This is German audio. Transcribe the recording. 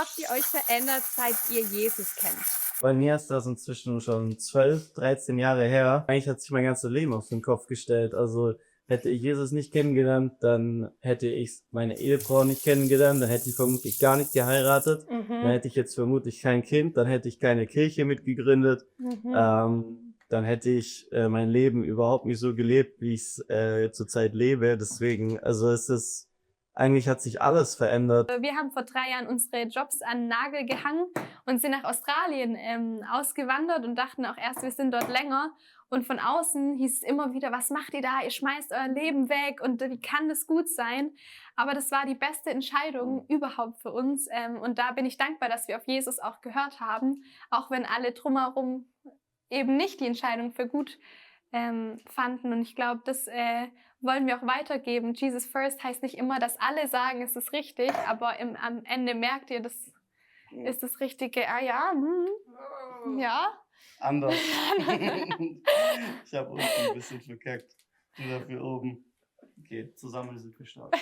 habt ihr euch verändert, seit ihr Jesus kennt? Bei mir ist das inzwischen schon 12, 13 Jahre her. Eigentlich hat sich mein ganzes Leben auf den Kopf gestellt. Also hätte ich Jesus nicht kennengelernt, dann hätte ich meine Ehefrau nicht kennengelernt, dann hätte ich vermutlich gar nicht geheiratet. Dann hätte ich jetzt vermutlich kein Kind, dann hätte ich keine Kirche mitgegründet. Dann hätte ich mein Leben überhaupt nicht so gelebt, wie ich es zurzeit lebe. Deswegen, also eigentlich hat sich alles verändert. Wir haben vor 3 Jahren unsere Jobs an den Nagel gehangen und sind nach Australien ausgewandert und dachten auch erst, wir sind dort länger. Und von außen hieß es immer wieder, was macht ihr da? Ihr schmeißt euer Leben weg und wie kann das gut sein? Aber das war die beste Entscheidung überhaupt für uns. Und da bin ich dankbar, dass wir auf Jesus auch gehört haben, auch wenn alle drumherum eben nicht die Entscheidung für gut fanden. Und ich glaube, das wollen wir auch weitergeben. Jesus First heißt nicht immer, dass alle sagen, es ist richtig, aber am Ende merkt ihr, das ist das Richtige. Ah ja, ja. Anders. Ich habe unten ein bisschen verkackt. Du dafür oben. Okay, zusammen sind wir stark.